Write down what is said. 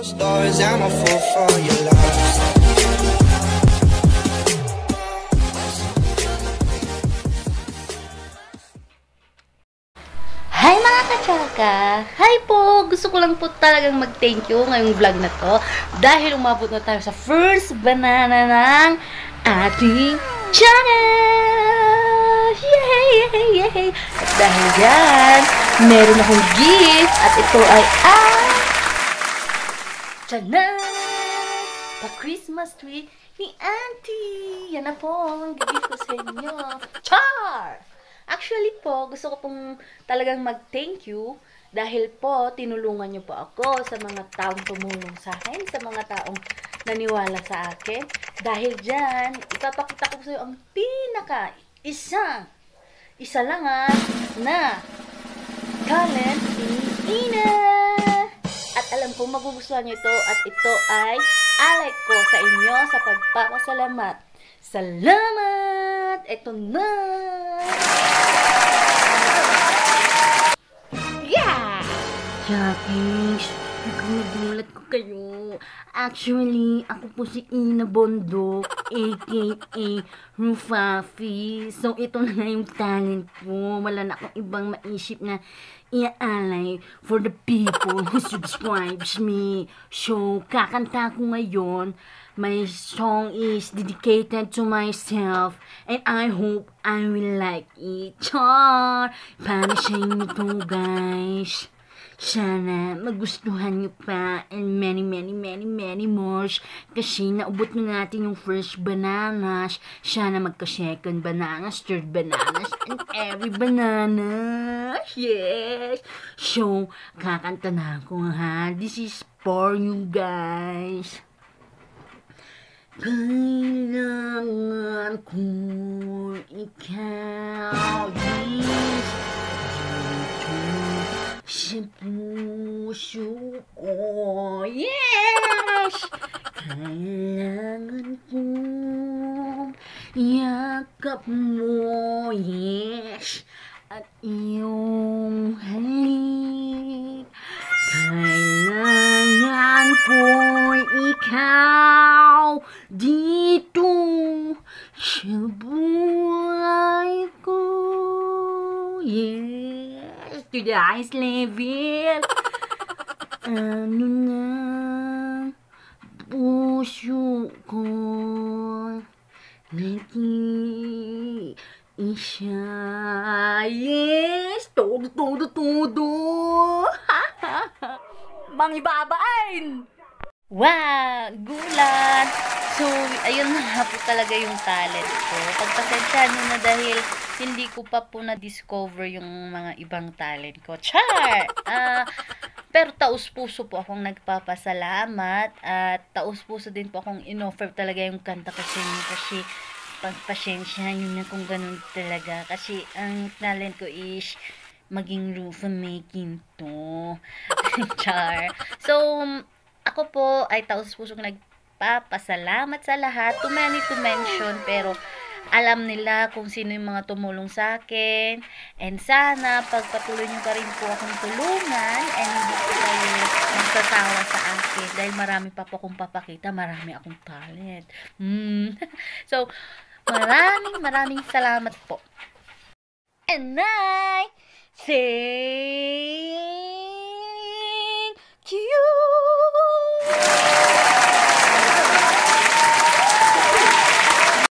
Stars, I'm a fool for your love. Hi mga kachaka! Hi po! Gusto ko lang po talagang mag-thank you ngayong vlog na to dahil umabot na tayo sa first banana ng ating channel! Yay! Yay! At dahil yan, meron akong gift at ito ay Tchanan! Pa-Christmas tree ni Auntie! Yan na po ang gift ko sa inyo. Char! Actually po, gusto ko pong talagang mag-thank you dahil po tinulungan niyo po ako sa mga taong tumulong sa akin, sa mga taong naniwala sa akin. Dahil dyan, ipapakita ko sa iyo ang isa lang na talent ni Ina. At alam kong magugustuhan niyo ito at ito ay alay ko sa inyo sa pagpapasalamat. Salamat! Ito na! Yeah! Jackies, nagulat ko kayo. Actually, ako po si Ina Bondo, aka Rufafi. So, ito na nga yung talent ko. Wala na akong ibang maisip na iaalay for the people who subscribes me. So, kakanta ko ngayon. My song is dedicated to myself and I hope I will like it. Char! Para sa inyo to, guys. Sana magustuhan nyo pa and many more kasi naubot na natin yung first bananas. Sana magka-second bananas, third bananas, and every bananas. Yes! So, kakanta na ako ha. This is for you guys. Kailangan ko ikaw dito sa puso ko. Yes! Kailangan ko yakap mo. Yes! At iyong halik. Kailangan ko ikaw dito sa buhay ko. Yes, to the highest level. Ano na puso ko nag-iisa. Yes, todo. Mangibabain! Wow! Gulat! So, ayun na nga po talaga yung talent ko. Pagpasensyahan nyo na dahil hindi ko pa po na-discover yung mga ibang talent ko. Char! Pero taus-puso po akong nagpapasalamat at taus-puso din po akong in-offer talaga yung kanta kasi pagpasensyahan nyo na kung ganun talaga. Kasi ang talent ko is maging roof making to. Char. So, ako po ay taus-pusong nagpapasalamat sa lahat. Too many to mention, pero alam nila kung sino yung mga tumulong sa akin. And sana, pagpatuloy nyo pa rin po akong tulungan and hindi po kayo magsasawa sa akin. Dahil marami pa po akong papakita, marami akong talent. So, maraming salamat po. And I say